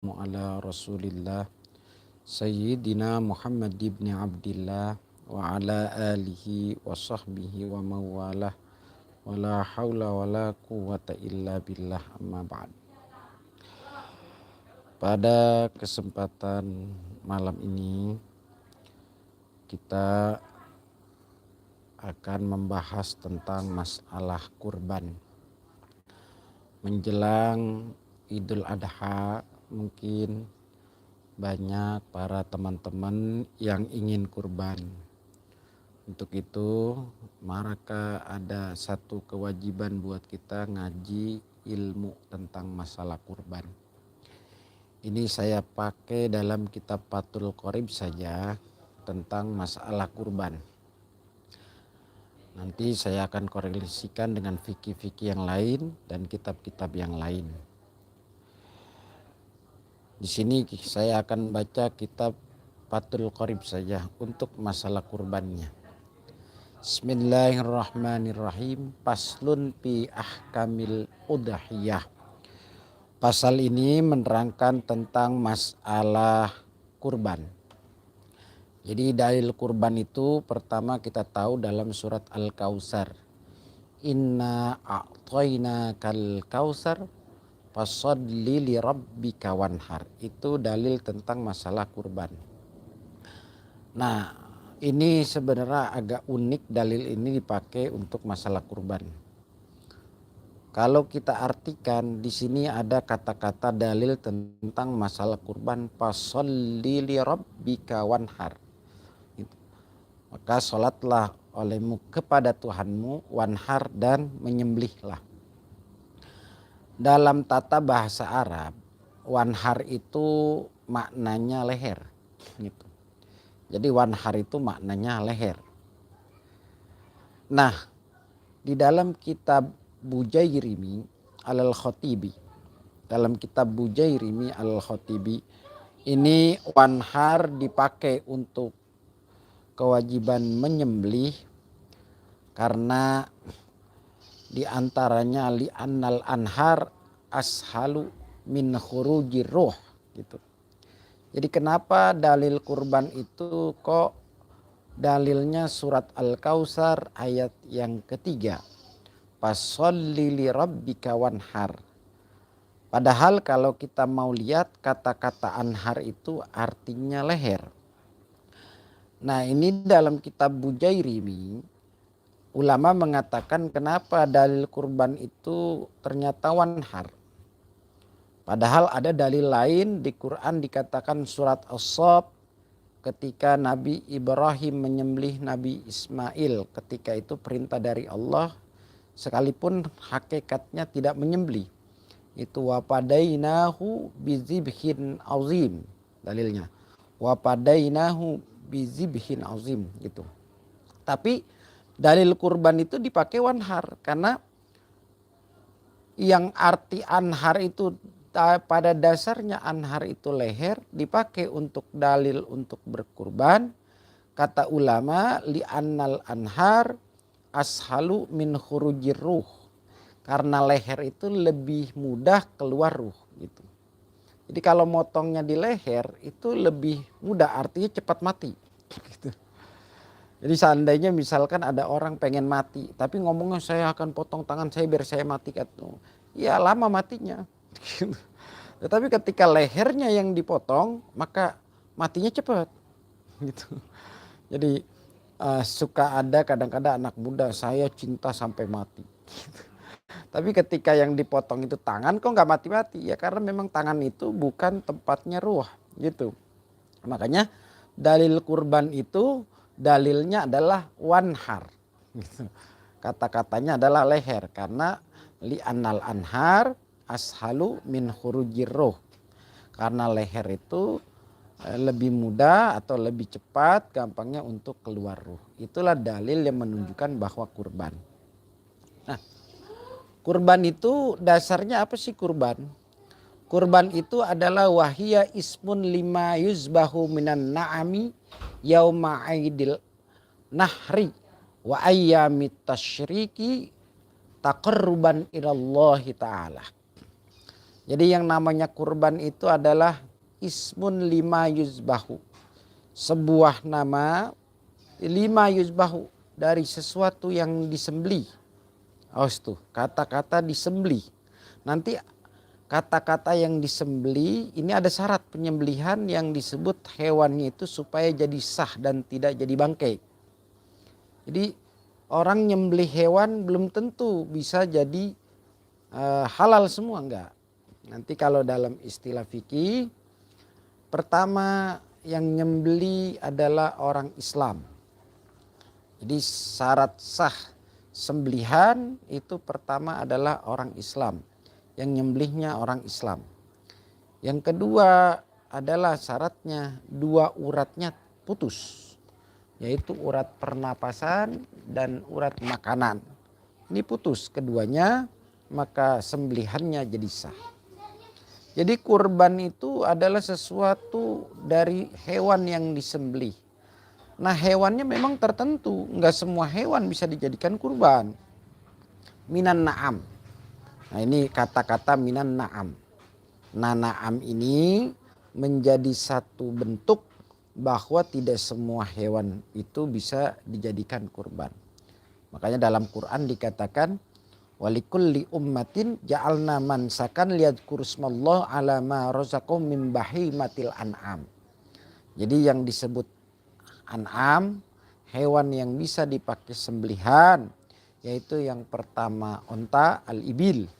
Ala Rasulillah Sayyidina Muhammad ibn Abdillah wa ala alihi wa sahbihi wa mawalah wa la hawla wa la quwwata illa billah amma ba'd. Pada kesempatan malam ini kita akan membahas tentang masalah kurban. Menjelang Idul Adha, mungkin banyak para teman-teman yang ingin kurban. Untuk itu, maka ada satu kewajiban buat kita ngaji ilmu tentang masalah kurban. Ini saya pakai dalam kitab Fathul Qorib saja tentang masalah kurban. Nanti saya akan korelasikan dengan fikih-fikih yang lain dan kitab-kitab yang lain. Di sini saya akan baca kitab Fathul Qorib saja untuk masalah kurbannya. Bismillahirrahmanirrahim. Faslun fi ahkamil udhiyah. Pasal ini menerangkan tentang masalah kurban. Jadi dalil kurban itu pertama kita tahu dalam surat Al-Kautsar. Inna a'tainakal kautsar fasholli li rabbika wanhar. Itu dalil tentang masalah kurban. Nah, ini sebenarnya agak unik, dalil ini dipakai untuk masalah kurban. Kalau kita artikan di sini ada kata-kata dalil tentang masalah kurban, fasholli li rabbika wanhar. Maka sholatlah olehmu kepada Tuhanmu, wanhar, dan menyembelihlah. Dalam tata bahasa Arab, wanhar itu maknanya leher. Gitu. Jadi wanhar itu maknanya leher. Nah, di dalam kitab Bujairimi al-Khatibi, dalam kitab Bujairimi al-Khatibi, ini wanhar dipakai untuk kewajiban menyembelih karena di antaranya li'annal anhar ashalu min khurujir ruh gitu. Jadi kenapa dalil kurban itu kok dalilnya surat Al-Kautsar ayat yang ketiga. Fasholli li rabbika wanhar. Padahal kalau kita mau lihat kata-kata anhar itu artinya leher. Nah, ini dalam kitab Bujairimi ulama mengatakan kenapa dalil kurban itu ternyata wanhar. Padahal ada dalil lain di Quran dikatakan surat As-Saff ketika Nabi Ibrahim menyembelih Nabi Ismail, ketika itu perintah dari Allah sekalipun hakikatnya tidak menyembelih. Itu wapadainahu bizibhin azim dalilnya. Wapadainahu bizibhin azim gitu. Tapi dalil kurban itu dipakai wanhar karena yang arti anhar itu pada dasarnya anhar itu leher dipakai untuk dalil untuk berkurban. Kata ulama li'annal anhar ashalu min khurujir ruh. Karena leher itu lebih mudah keluar ruh gitu. Jadi kalau motongnya di leher itu lebih mudah, artinya cepat mati gitu. Jadi seandainya misalkan ada orang pengen mati tapi ngomongnya saya akan potong tangan saya biar saya mati, ya lama matinya gitu. Tetapi ketika lehernya yang dipotong maka matinya cepat gitu. Jadi suka ada kadang-kadang anak muda saya cinta sampai mati gitu. Tapi ketika yang dipotong itu tangan kok nggak mati-mati, ya karena memang tangan itu bukan tempatnya ruh gitu. Makanya dalil kurban itu dalilnya adalah wanhar gitu. Kata-katanya adalah leher karena li'annal anhar ashalu min khurujir ruh. Karena leher itu lebih mudah atau lebih cepat gampangnya untuk keluar ruh. Itulah dalil yang menunjukkan bahwa kurban. Nah, kurban itu dasarnya apa sih kurban? Kurban itu adalah wahia ismun lima yuzbahu minan na'ami yauma aidil nahri wa ayyamit tasyriki taqarruban ilallahi ta'ala. Jadi yang namanya kurban itu adalah ismun lima yuzbahu. Sebuah nama lima yuzbahu, dari sesuatu yang disembelih. Awas tuh, kata-kata disembelih. Nanti kata-kata yang disembelih ini ada syarat penyembelihan yang disebut hewannya itu supaya jadi sah dan tidak jadi bangkai. Jadi orang nyembelih hewan belum tentu bisa jadi halal semua, enggak. Nanti kalau dalam istilah fikih, pertama yang nyembeli adalah orang Islam. Jadi syarat sah sembelihan itu pertama adalah orang Islam. Yang nyembelihnya orang Islam. Yang kedua adalah syaratnya dua uratnya putus. Yaitu urat pernapasan dan urat makanan. Ini putus keduanya, maka sembelihannya jadi sah. Jadi kurban itu adalah sesuatu dari hewan yang disembelih. Nah hewannya memang tertentu, enggak semua hewan bisa dijadikan kurban. Minan na'am. Nah ini kata-kata minan na'am. Nah na'am ini menjadi satu bentuk bahwa tidak semua hewan itu bisa dijadikan kurban. Makanya dalam Quran dikatakan walikulli ummatin ja'alna mansakan liyadhkuru ismallah ala ma razaqahum min bahimatil an'am. Jadi yang disebut an'am, hewan yang bisa dipakai sembelihan, yaitu yang pertama onta al-ibil,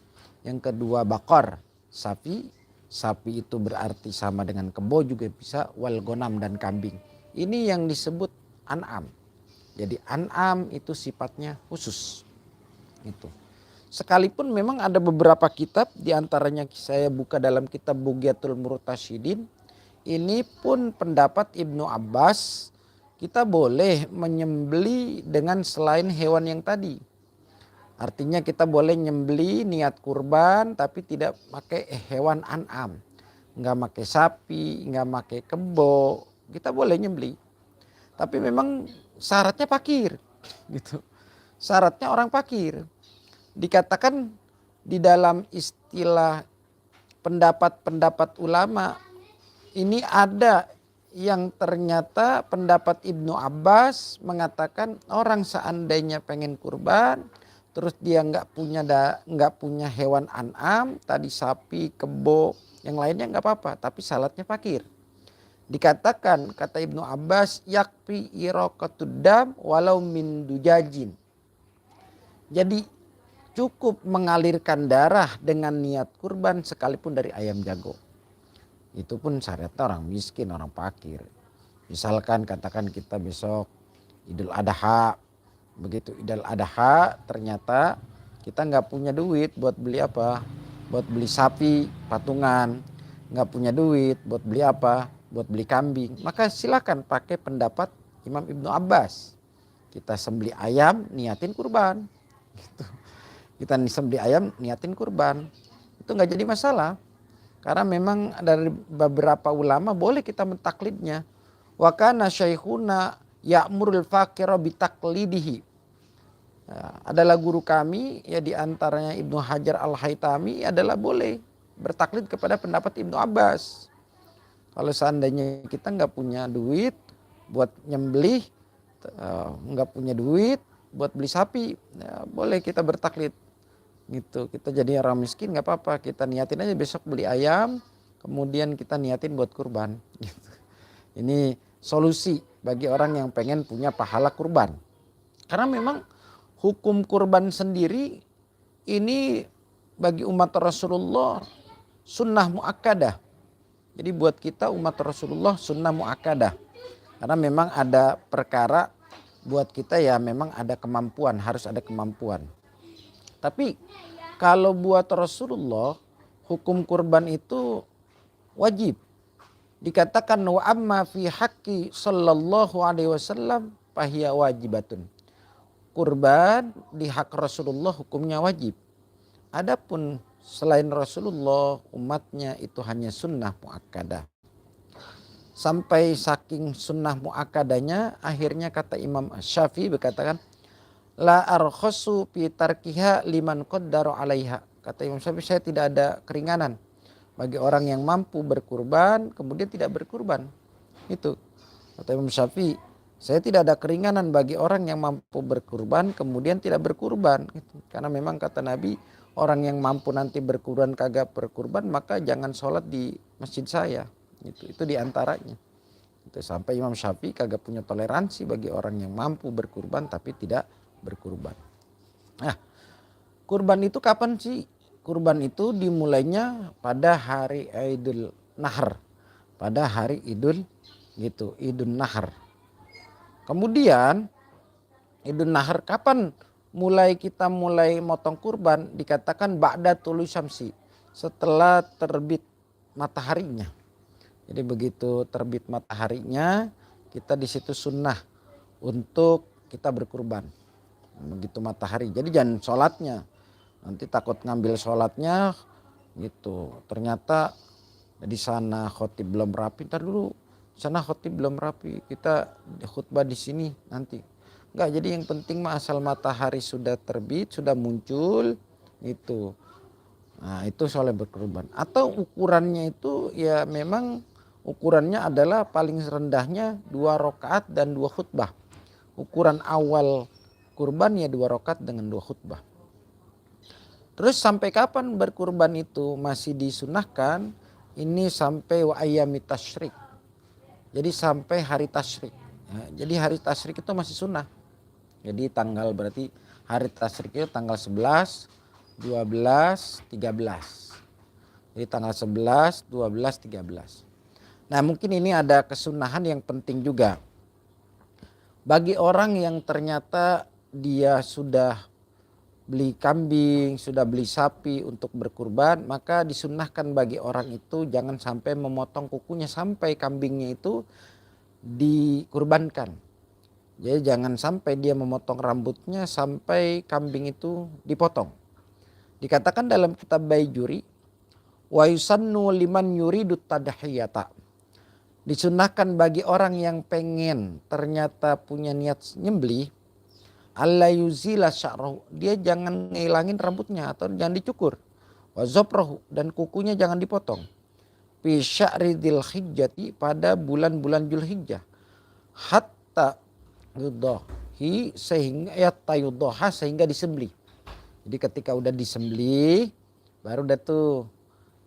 yang kedua bakar, sapi. Sapi itu berarti sama dengan kebo juga bisa, wal gonam dan kambing. Ini yang disebut an'am. Jadi an'am itu sifatnya khusus. Itu. Sekalipun memang ada beberapa kitab, diantaranya saya buka dalam kitab Bughyatul Murtasyidin. Ini pun pendapat Ibnu Abbas, kita boleh menyembeli dengan selain hewan yang tadi. Artinya kita boleh nyembeli niat kurban tapi tidak pakai hewan an'am. Enggak pakai sapi, enggak pakai kebo, kita boleh nyembeli. Tapi memang syaratnya fakir gitu. Syaratnya orang fakir. Dikatakan di dalam istilah pendapat-pendapat ulama ini ada yang ternyata pendapat Ibnu Abbas mengatakan orang seandainya pengen kurban terus dia nggak punya hewan an'am, tadi sapi, kebo, yang lainnya nggak apa-apa, tapi syaratnya fakir. Dikatakan kata Ibnu Abbas yakfi iraqatud dam walau min dujajin. Jadi cukup mengalirkan darah dengan niat kurban sekalipun dari ayam jago. Itu pun syaratnya orang miskin, orang fakir. Misalkan katakan kita besok Idul Adha, begitu Idul Adha ternyata kita nggak punya duit buat beli apa? Buat beli sapi patungan, nggak punya duit buat beli apa? Buat beli kambing. Maka silakan pakai pendapat Imam Ibnu Abbas. Kita sembeli ayam, niatin kurban. Gitu. Kita sembeli ayam, niatin kurban. Itu nggak jadi masalah. Karena memang dari beberapa ulama boleh kita mentaklidnya. Wa kana syaikhuna ya'murul faqira bitaqlidihi. Adalah guru kami ya diantaranya Ibnu Hajar Al-Haytami adalah boleh bertaklid kepada pendapat Ibnu Abbas. Kalau seandainya kita nggak punya duit buat nyembelih, nggak punya duit buat beli sapi, ya boleh kita bertaklid. Gitu, kita jadi orang miskin nggak apa-apa, kita niatin aja besok beli ayam, kemudian kita niatin buat kurban. Gitu. Ini solusi bagi orang yang pengen punya pahala kurban. Karena memang hukum kurban sendiri ini bagi umat Rasulullah sunnah muakkadah. Jadi buat kita umat Rasulullah sunnah muakkadah. Karena memang ada perkara buat kita ya memang ada kemampuan, harus ada kemampuan. Tapi kalau buat Rasulullah hukum kurban itu wajib. Dikatakan wa amma fi haqqi sallallahu alaihi wasallam fahiya wajibatun. Kurban di hak Rasulullah hukumnya wajib. Adapun selain Rasulullah umatnya itu hanya sunnah muakkadah. Sampai saking sunnah muakkadanya akhirnya kata Imam Syafi'i berkatakan la arkhasu fi tarkiha liman qaddara alaiha. Kata Imam Syafi'i saya tidak ada keringanan bagi orang yang mampu berkurban kemudian tidak berkurban. Itu kata Imam Syafi'i, saya tidak ada keringanan bagi orang yang mampu berkurban kemudian tidak berkurban gitu. Karena memang kata Nabi, orang yang mampu nanti berkurban kagak berkurban maka jangan sholat di masjid saya. Itu diantaranya. Itu sampai Imam Syafi'i kagak punya toleransi bagi orang yang mampu berkurban tapi tidak berkurban. Nah, kurban itu kapan sih? Kurban itu dimulainya pada hari Idul Nahar, pada hari Idul Nahar. Kemudian Idul Nahar kapan kita mulai motong kurban? Dikatakan ba'da tulu syamsi, setelah terbit mataharinya. Jadi begitu terbit mataharinya kita di situ sunnah untuk kita berkurban. Begitu matahari. Jadi jangan sholatnya. Nanti takut ngambil sholatnya gitu. Ternyata di sana khotib belum rapi. Ntar dulu sana khotib belum rapi. Kita khutbah di sini nanti. Enggak, jadi yang penting mah asal matahari sudah terbit, sudah muncul itu. Nah, itu soalnya berkurban. Atau ukurannya itu ya memang ukurannya adalah paling rendahnya 2 rakaat dan 2 khutbah. Ukuran awal kurban ya 2 rakaat dengan 2 khutbah. Terus sampai kapan berkurban itu masih disunahkan? Ini sampai wa ayyamit tasyrik. Jadi sampai hari tasyrik. Ya, jadi hari tasyrik itu masih sunnah. Jadi tanggal berarti hari tasyrik itu tanggal 11, 12, 13. Jadi tanggal 11, 12, 13. Nah, mungkin ini ada kesunahan yang penting juga. Bagi orang yang ternyata dia sudah beli kambing, sudah beli sapi untuk berkurban, maka disunnahkan bagi orang itu jangan sampai memotong kukunya sampai kambingnya itu dikurbankan. Jadi jangan sampai dia memotong rambutnya sampai kambing itu dipotong. Dikatakan dalam kitab Baijuri, wa yusannu liman yuridu tadhiyata. Disunnahkan bagi orang yang pengen ternyata punya niat nyembelih, alla yuzila sya'rahu, dia jangan ngilangin rambutnya atau jangan dicukur. Wa zoprahu, dan kukunya jangan dipotong. Fi sya'ri dzulhijjati, pada bulan-bulan Dzulhijjah. Hatta yudahi, sehingga yatayudaha, sehingga disembelih. Jadi ketika udah disembelih baru udah tuh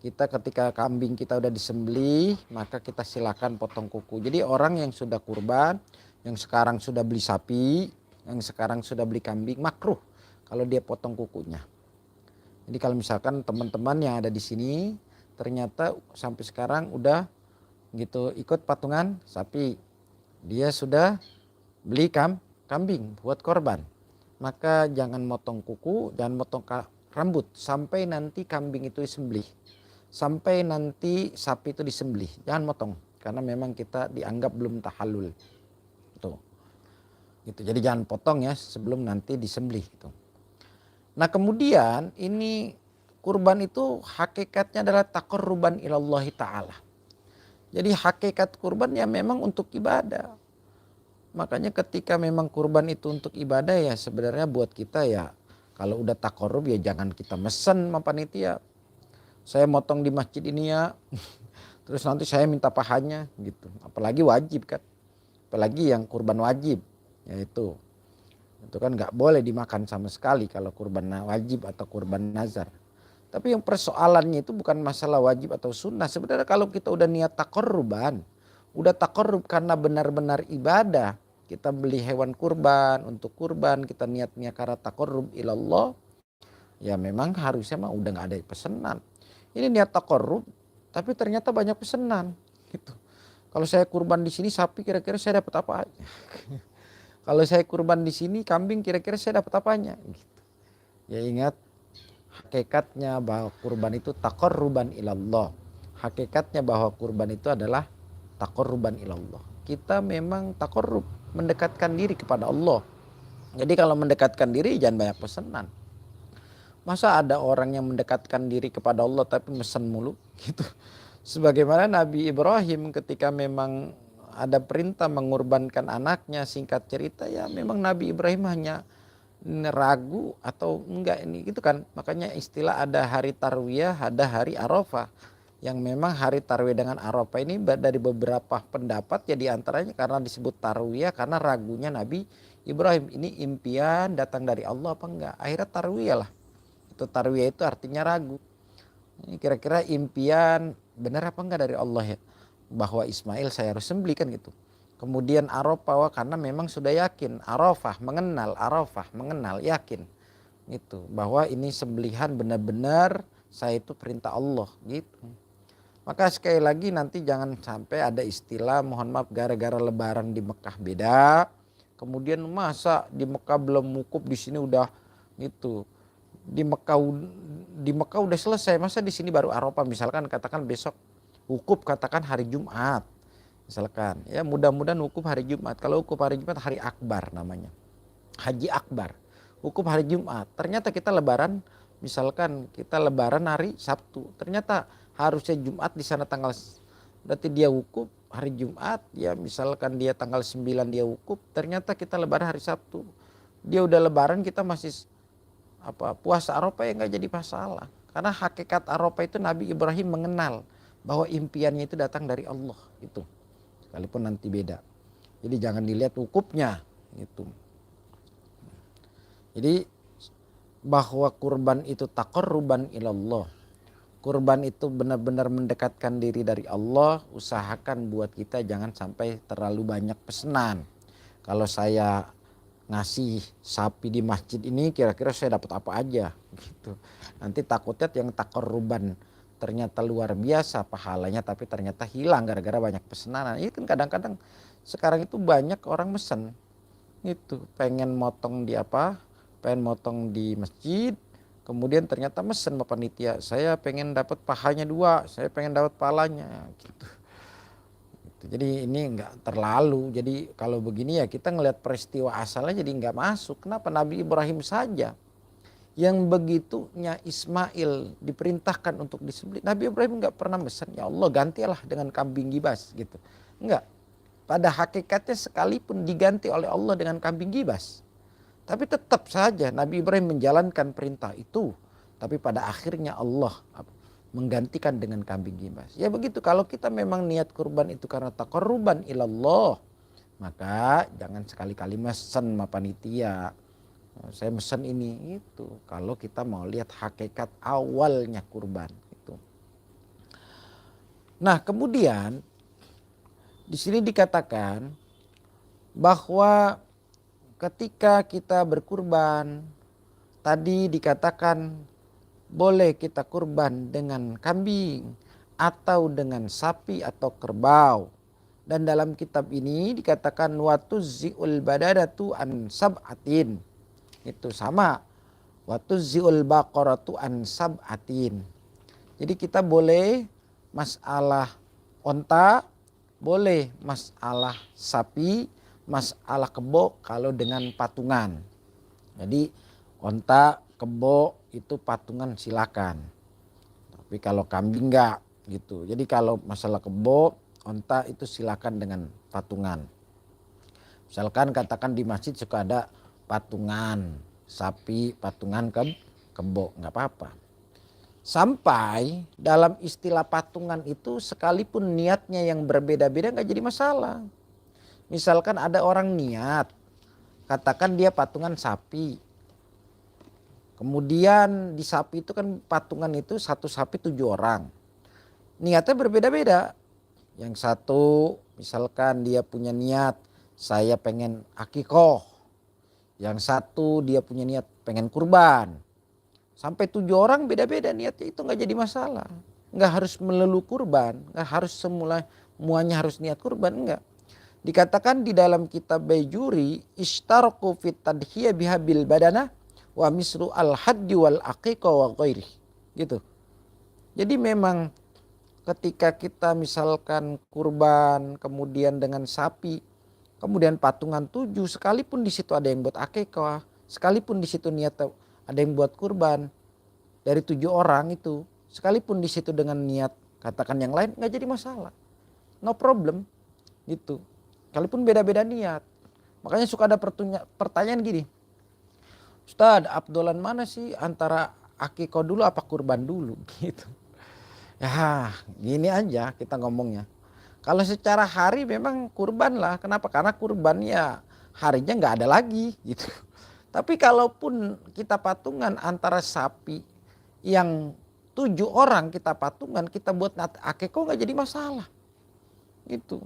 kita, ketika kambing kita udah disembelih maka kita silakan potong kuku. Jadi orang yang sudah kurban, yang sekarang sudah beli sapi, yang sekarang sudah beli kambing, makruh kalau dia potong kukunya. Jadi kalau misalkan teman-teman yang ada di sini ternyata sampai sekarang udah gitu ikut patungan sapi, dia sudah beli kambing buat korban, maka jangan motong kuku, jangan motong rambut sampai nanti kambing itu disembelih, sampai nanti sapi itu disembelih, jangan motong karena memang kita dianggap belum tahallul. Tuh. Gitu. Jadi jangan potong ya sebelum nanti disembelih gitu. Nah, kemudian ini kurban itu hakikatnya adalah taqarruban ilallahi ta'ala. Jadi hakikat kurban ya memang untuk ibadah. Makanya ketika memang kurban itu untuk ibadah ya sebenarnya buat kita ya kalau udah taqarrub ya jangan kita mesen sama panitia. Saya motong di masjid ini ya. Terus nanti saya minta pahanya gitu. Apalagi wajib kan. Apalagi yang kurban wajib. Yaitu itu kan nggak boleh dimakan sama sekali kalau kurban wajib atau kurban nazar. Tapi yang persoalannya itu bukan masalah wajib atau sunnah. Sebenarnya kalau kita udah niat taqarruban, udah taqarrub karena benar-benar ibadah, kita beli hewan kurban untuk kurban, kita niatnya karena taqarrub ilallah, ya memang harusnya mah udah nggak ada pesanan. Ini niat taqarrub tapi ternyata banyak pesanan gitu. Kalau saya kurban di sini sapi, kira-kira saya dapat apa aja? Kalau saya kurban di sini kambing, kira-kira saya dapat apanya? Gitu. Ya ingat, hakikatnya bahwa kurban itu taqarruban ilallah. Hakikatnya bahwa kurban itu adalah taqarruban ilallah. Kita memang taqarrub, mendekatkan diri kepada Allah. Jadi kalau mendekatkan diri jangan banyak pesanan. Masa ada orang yang mendekatkan diri kepada Allah tapi mesen mulu gitu. Sebagaimana Nabi Ibrahim ketika memang ada perintah mengorbankan anaknya, singkat cerita ya memang Nabi Ibrahim hanya ragu atau enggak ini gitu kan. Makanya istilah ada hari tarwiyah, ada hari arafah. yang memang hari tarwiyah dengan Arafah ini dari beberapa pendapat ya diantaranya karena disebut tarwiyah karena ragunya Nabi Ibrahim ini impian datang dari Allah apa enggak. Akhirnya tarwiyah lah. Itu tarwiyah itu artinya ragu. Ini kira-kira impian benar apa enggak dari Allah ya. Bahwa Ismail saya harus sembelih kan gitu. Kemudian Arafah karena memang sudah yakin. Arafah mengenal yakin. Gitu. Bahwa ini sembelihan benar-benar saya itu perintah Allah gitu. Maka sekali lagi nanti jangan sampai ada istilah mohon maaf gara-gara lebaran di Mekah beda. Kemudian masa di Mekah belum wukuf di sini udah gitu. Di Mekah udah selesai masa di sini baru Arafah misalkan katakan besok wukuf katakan hari Jumat. Misalkan ya mudah-mudahan wukuf hari Jumat. Kalau wukuf hari Jumat hari akbar namanya. Haji akbar. Wukuf hari Jumat. Ternyata kita lebaran misalkan kita lebaran hari Sabtu. Ternyata harusnya Jumat di sana berarti dia wukuf hari Jumat ya misalkan dia tanggal 9 dia wukuf ternyata kita lebaran hari Sabtu. Dia udah lebaran kita masih puasa Arafah ya nggak jadi masalah. Karena hakikat Arafah itu Nabi Ibrahim mengenal bahwa impiannya itu datang dari Allah itu. Sekalipun nanti beda. Jadi jangan dilihat wukufnya gitu. Jadi bahwa kurban itu taqarruban ilallah. Kurban itu benar-benar mendekatkan diri dari Allah. Usahakan buat kita jangan sampai terlalu banyak pesanan. Kalau saya ngasih sapi di masjid ini kira-kira saya dapat apa aja gitu. Nanti takutnya yang taqarruban ternyata luar biasa pahalanya tapi ternyata hilang gara-gara banyak pesanan. Ini kan kadang-kadang sekarang itu banyak orang mesen gitu. Pengen motong di masjid. Kemudian ternyata mesen sama panitia, saya pengen dapat pahanya 2, saya pengen dapat palanya gitu. Jadi ini enggak terlalu, jadi kalau begini ya kita ngelihat peristiwa asalnya jadi enggak masuk. Kenapa Nabi Ibrahim saja yang begitunya Ismail diperintahkan untuk disembelih. Nabi Ibrahim enggak pernah mesen, ya Allah gantilah dengan kambing gibas gitu. Enggak, pada hakikatnya sekalipun diganti oleh Allah dengan kambing gibas. Tapi tetap saja Nabi Ibrahim menjalankan perintah itu. Tapi pada akhirnya Allah menggantikan dengan kambing gibas. Ya begitu kalau kita memang niat kurban itu karena taqarruban ilallah. Maka jangan sekali-kali mesen sama panitia. Saya mesen ini itu. Kalau kita mau lihat hakikat awalnya kurban itu. Nah kemudian di sini dikatakan bahwa ketika kita berkurban, tadi dikatakan boleh kita kurban dengan kambing atau dengan sapi atau kerbau. Dan dalam kitab ini dikatakan watuzzi'ul badadatu an sab'atin. Itu sama. Watuzzi'ul baqaratu an sab'atin. Jadi kita boleh masalah onta, boleh masalah sapi, masalah kebo kalau dengan patungan. Jadi onta, kebo itu patungan silakan. Tapi kalau kambing enggak gitu. Jadi kalau masalah kebo, onta itu silakan dengan patungan. Misalkan katakan di masjid suka ada patungan sapi, patungan kebo, enggak apa-apa. Sampai dalam istilah patungan itu sekalipun niatnya yang berbeda-beda enggak jadi masalah. Misalkan ada orang niat, katakan dia patungan sapi. Kemudian di sapi itu kan patungan itu satu sapi 7 orang. Niatnya berbeda-beda. Yang satu misalkan dia punya niat saya pengen akikoh. Yang satu dia punya niat pengen kurban. Sampai 7 orang beda-beda niatnya itu gak jadi masalah. Gak harus melulu kurban, gak harus semuanya harus niat kurban, enggak. Dikatakan di dalam kitab Baijuri istarqu fit tadhiyah biha bil badana wa misru al haddi wal aqiqah wa ghairi. Gitu. Jadi memang ketika kita misalkan kurban kemudian dengan sapi, kemudian patungan 7 sekalipun di situ ada yang buat akikah, sekalipun di situ niat ada yang buat kurban dari 7 orang itu, sekalipun di situ dengan niat katakan yang lain nggak jadi masalah. No problem gitu. Sekalipun beda-beda niat. Makanya suka ada pertanyaan gini. Ustadz, afdolan mana sih antara akikah dulu apa kurban dulu gitu. Ya gini aja kita ngomongnya. Kalau secara hari memang kurban lah. Kenapa? Karena kurban ya harinya nggak ada lagi gitu. Tapi kalaupun kita patungan antara sapi yang 7 orang kita patungan, kita buat akeko nggak jadi masalah. Gitu.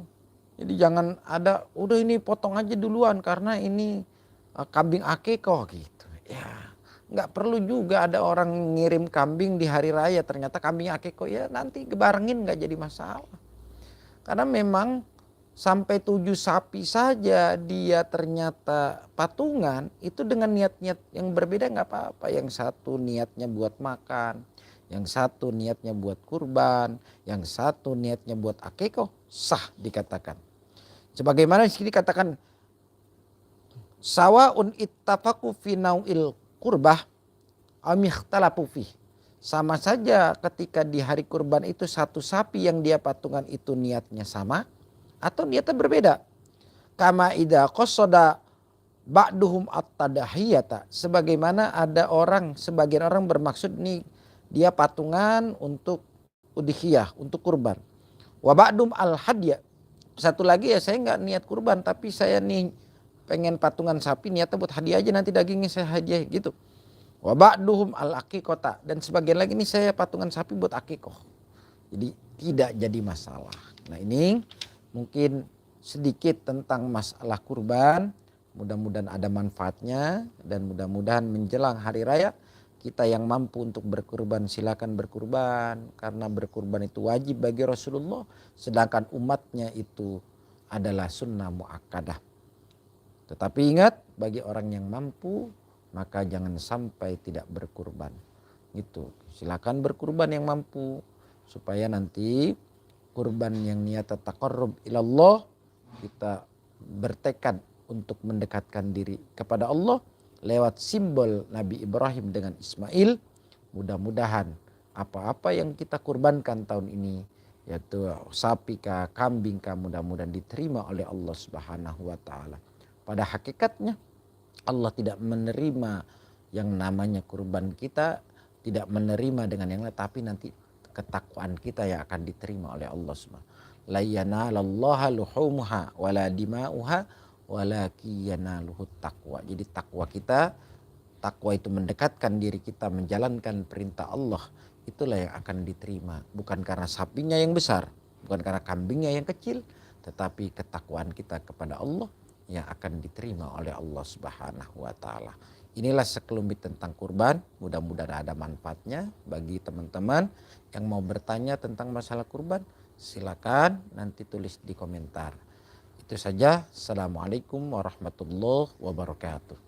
Jadi jangan ada udah ini potong aja duluan karena ini kambing akeko gitu. Ya nggak perlu juga ada orang ngirim kambing di hari raya ternyata kambing akeko, ya nanti barengin nggak jadi masalah. Karena memang sampai 7 sapi saja dia ternyata patungan itu dengan niat-niat yang berbeda nggak apa-apa. Yang satu niatnya buat makan, yang satu niatnya buat kurban, yang satu niatnya buat akikoh, sah dikatakan. Sebagaimana di sini dikatakan sawaun ittafaqu fi nau'il kurbah am ikhtalafu fi. Sama saja ketika di hari kurban itu satu sapi yang dia patungan itu niatnya sama atau niatnya berbeda. Kama idza qasada ba'duhum at-tadahiyata. Sebagaimana ada sebagian orang bermaksud nih dia patungan untuk udhiyah, untuk kurban. Wa ba'dum al-hadya. Satu lagi ya saya nggak niat kurban tapi saya nih pengen patungan sapi niatnya buat hadiah aja nanti dagingnya saya hadiah gitu. Wa ba'duhum al-aqiqata, dan sebagian lagi ini saya patungan sapi buat akikoh. Jadi tidak jadi masalah. Nah ini mungkin sedikit tentang masalah kurban. Mudah-mudahan ada manfaatnya dan mudah-mudahan menjelang hari raya kita yang mampu untuk berkurban silakan berkurban, karena berkurban itu wajib bagi Rasulullah sedangkan umatnya itu adalah sunnah muakkadah. Tetapi ingat bagi orang yang mampu maka jangan sampai tidak berkurban. Gitu. Silakan berkurban yang mampu supaya nanti kurban yang niat taqarrub ilallah, kita bertekad untuk mendekatkan diri kepada Allah lewat simbol Nabi Ibrahim dengan Ismail. Mudah-mudahan apa-apa yang kita kurbankan tahun ini, yaitu sapi kah, kambing kah, mudah-mudahan diterima oleh Allah Subhanahu wa taala. Pada hakikatnya Allah tidak menerima yang namanya kurban kita, tidak menerima dengan yang lain, tapi nanti ketakwaan kita yang akan diterima oleh Allah Subhanahu. La yanalallaha luhumuha wala dima'uha walaki yanaluhut taqwa. Jadi takwa kita, takwa itu mendekatkan diri kita menjalankan perintah Allah, itulah yang akan diterima. Bukan karena sapinya yang besar, bukan karena kambingnya yang kecil, tetapi ketakwaan kita kepada Allah yang akan diterima oleh Allah Subhanahu wa taala. Inilah sekelumit tentang kurban, mudah-mudahan ada manfaatnya bagi teman-teman yang mau bertanya tentang masalah kurban, silakan nanti tulis di komentar. Itu saja. Assalamualaikum warahmatullahi wabarakatuh.